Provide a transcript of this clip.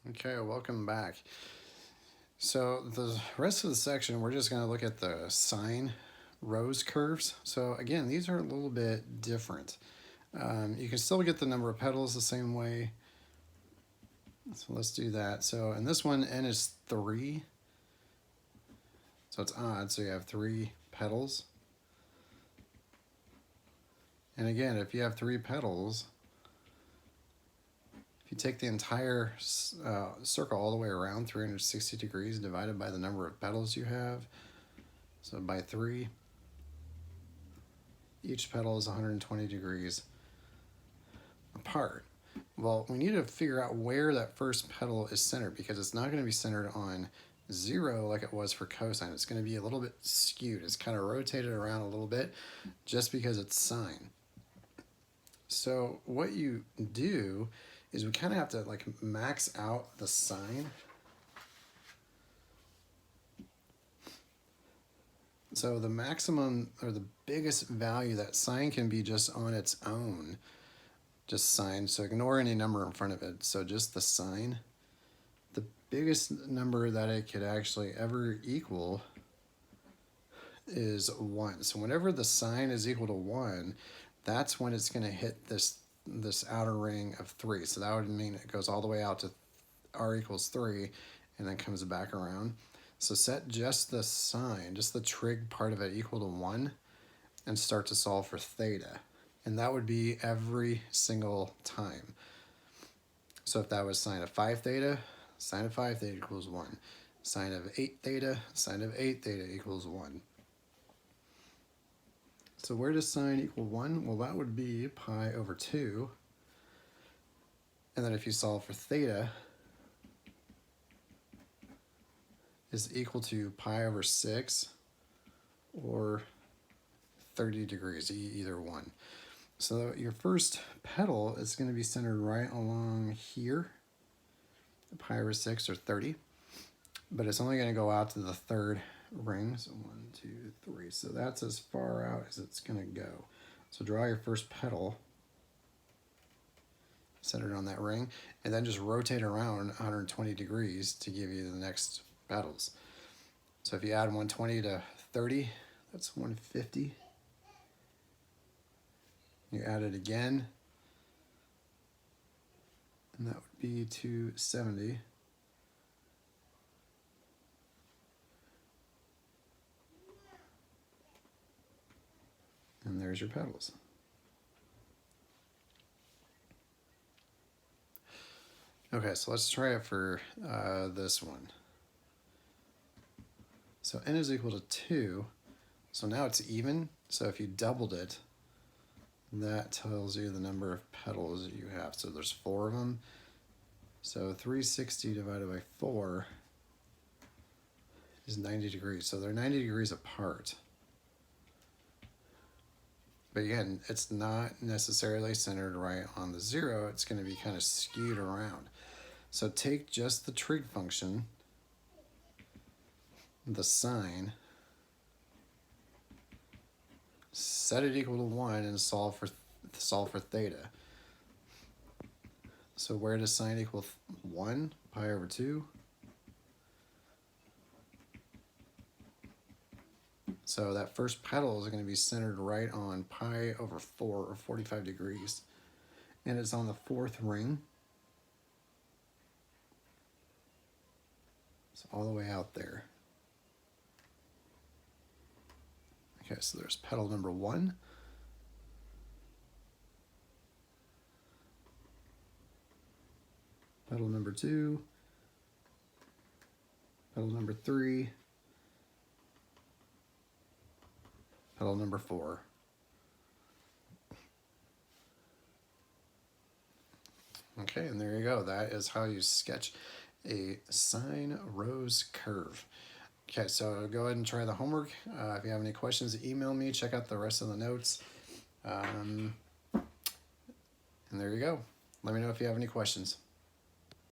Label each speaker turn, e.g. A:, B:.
A: Okay, welcome back. So the rest of the section, we're just going to look at the sine rose curves. So again, these are a little bit different. You can still get the number of petals the same way. So let's do that. So in this one, n is 3. So it's odd, so you have 3 petals. And again, if you have 3 petals, if you take the entire circle all the way around 360 degrees divided by the number of petals you have, so by 3, each petal is 120 degrees apart. Well, we need to figure out where that first petal is centered, because it's not going to be centered on 0 like it was for cosine. It's going to be a little bit skewed. It's kind of rotated around a little bit just because it's sine. So what you do is we kind of have to like max out the sine. So the maximum or the biggest value that sine can be just on its own, just sine. So ignore any number in front of it. So just the sine. The biggest number that it could actually ever equal is 1. So whenever the sine is equal to 1, that's when it's going to hit this outer ring of 3. So that would mean it goes all the way out to r equals 3 and then comes back around. So set just the sine, just the trig part of it equal to 1 and start to solve for theta. And that would be every single time. So if that was sine of 5 theta, sine of 5 theta equals 1. Sine of 8 theta, sine of 8 theta equals 1. So where does sine equal 1? Well, that would be pi over 2. And then if you solve for theta, is equal to pi over 6 or 30 degrees, either one. So your first petal is going to be centered right along here, pi over 6 or 30, but it's only going to go out to the third ring. So 1, 2, 3. So that's as far out as it's going to go. So draw your first petal centered on that ring, and then just rotate around 120 degrees to give you the next petals. So if you add 120 to 30, that's 150. You add it again, and that would be 270. And there's your petals. Okay, so let's try it for this one. So n is equal to 2. So now it's even. So if you doubled it, that tells you the number of petals that you have. So there's 4 of them. So 360 divided by 4 is 90 degrees. So they're 90 degrees apart. But again, it's not necessarily centered right on the 0. It's going to be kind of skewed around. So take just the trig function, the sine, set it equal to 1 and solve for theta. So where does sine equal 1? Pi over 2. So that first petal is going to be centered right on pi over 4 or 45 degrees. And it's on the 4th ring. It's all the way out there. Okay, so there's petal number 1. Petal number 2. Petal number 3. Petal number 4. Okay, and there you go. That is how you sketch a sine rose curve. Okay, so go ahead and try the homework. If you have any questions, email me. Check out the rest of the notes. And there you go. Let me know if you have any questions.